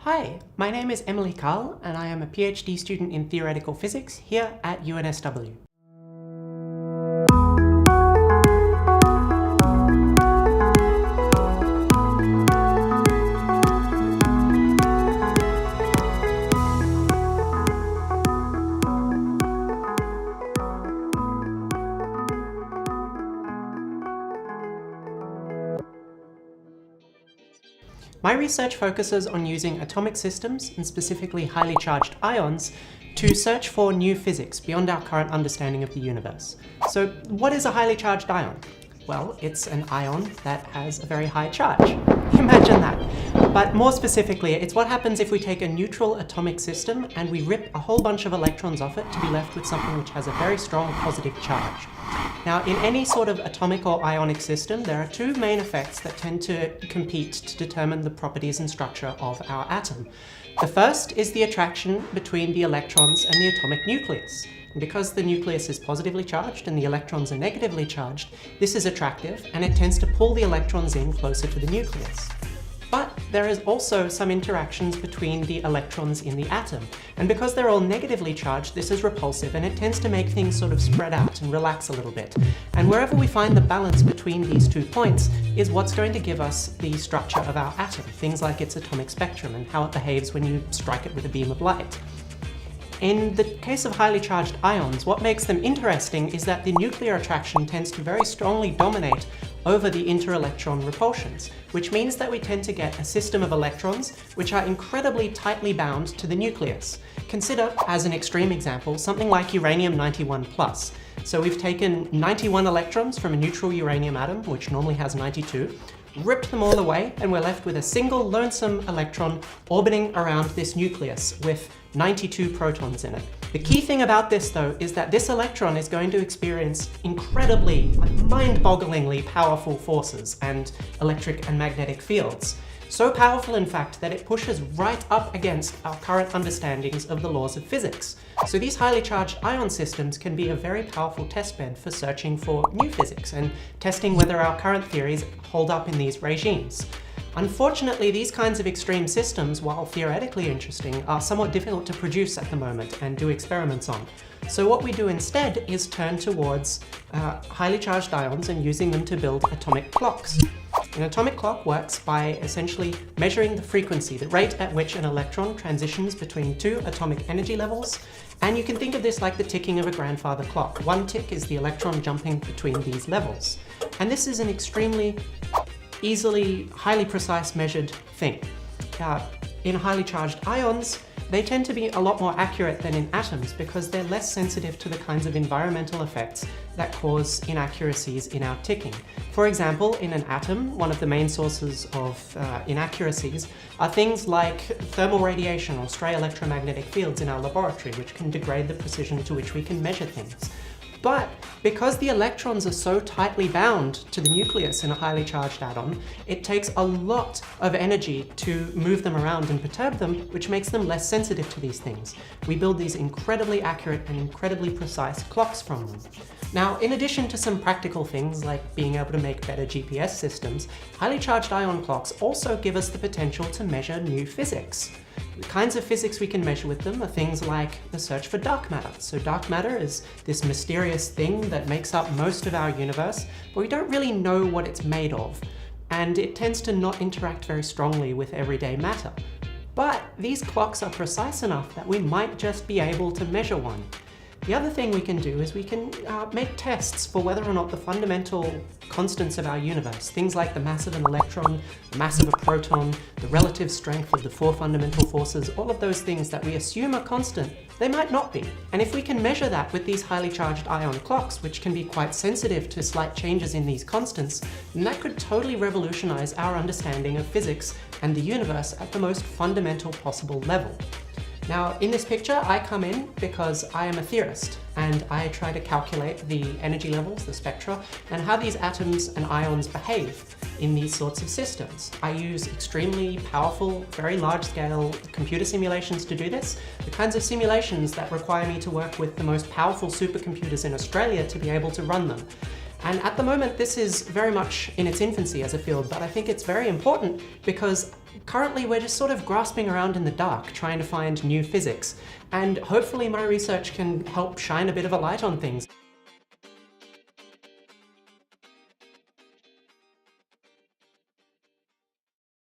Hi, my name is Emily Carl and I am a PhD student in Theoretical Physics here at UNSW. My research focuses on using atomic systems, and specifically highly charged ions, to search for new physics beyond our current understanding of the universe. So what is a highly charged ion? Well, it's an ion that has a very high charge. Imagine that. But more specifically, it's what happens if we take a neutral atomic system and we rip a whole bunch of electrons off it to be left with something which has a very strong positive charge. Now, in any sort of atomic or ionic system, there are two main effects that tend to compete to determine the properties and structure of our atom. The first is the attraction between the electrons and the atomic nucleus. And because the nucleus is positively charged and the electrons are negatively charged, this is attractive and it tends to pull the electrons in closer to the nucleus. But there is also some interactions between the electrons in the atom. And because they're all negatively charged, this is repulsive and it tends to make things sort of spread out and relax a little bit. And wherever we find the balance between these 2 points is what's going to give us the structure of our atom, things like its atomic spectrum and how it behaves when you strike it with a beam of light. In the case of highly charged ions, what makes them interesting is that the nuclear attraction tends to very strongly dominate over the inter-electron repulsions, which means that we tend to get a system of electrons which are incredibly tightly bound to the nucleus. Consider, as an extreme example, something like uranium-91+. So we've taken 91 electrons from a neutral uranium atom, which normally has 92, ripped them all away, and we're left with a single lonesome electron orbiting around this nucleus with 92 protons in it. The key thing about this, though, is that this electron is going to experience incredibly, mind-bogglingly powerful forces and electric and magnetic fields. So powerful, in fact, that it pushes right up against our current understandings of the laws of physics. So these highly charged ion systems can be a very powerful testbed for searching for new physics and testing whether our current theories hold up in these regimes. Unfortunately, these kinds of extreme systems, while theoretically interesting, are somewhat difficult to produce at the moment and do experiments on. So what we do instead is turn towards highly charged ions and using them to build atomic clocks. An atomic clock works by essentially measuring the frequency, the rate at which an electron transitions between 2 atomic energy levels. And you can think of this like the ticking of a grandfather clock. One tick is the electron jumping between these levels. And this is an extremely easily, highly precise measured thing. In highly charged ions, they tend to be a lot more accurate than in atoms because they're less sensitive to the kinds of environmental effects that cause inaccuracies in our ticking. For example, in an atom, one of the main sources of inaccuracies are things like thermal radiation or stray electromagnetic fields in our laboratory, which can degrade the precision to which we can measure things. But because the electrons are so tightly bound to the nucleus in a highly charged atom, it takes a lot of energy to move them around and perturb them, which makes them less sensitive to these things. We build these incredibly accurate and incredibly precise clocks from them. Now, in addition to some practical things like being able to make better GPS systems, highly charged ion clocks also give us the potential to measure new physics. The kinds of physics we can measure with them are things like the search for dark matter. So dark matter is this mysterious thing that makes up most of our universe, but we don't really know what it's made of. And it tends to not interact very strongly with everyday matter. But these clocks are precise enough that we might just be able to measure one. The other thing we can do is we can make tests for whether or not the fundamental constants of our universe, things like the mass of an electron, the mass of a proton, the relative strength of the 4 fundamental forces, all of those things that we assume are constant, they might not be. And if we can measure that with these highly charged ion clocks, which can be quite sensitive to slight changes in these constants, then that could totally revolutionize our understanding of physics and the universe at the most fundamental possible level. Now, in this picture, I come in because I am a theorist and I try to calculate the energy levels, the spectra, and how these atoms and ions behave in these sorts of systems. I use extremely powerful, very large-scale computer simulations to do this, the kinds of simulations that require me to work with the most powerful supercomputers in Australia to be able to run them. And at the moment, this is very much in its infancy as a field, but I think it's very important because currently we're just sort of grasping around in the dark, trying to find new physics, and hopefully my research can help shine a bit of a light on things.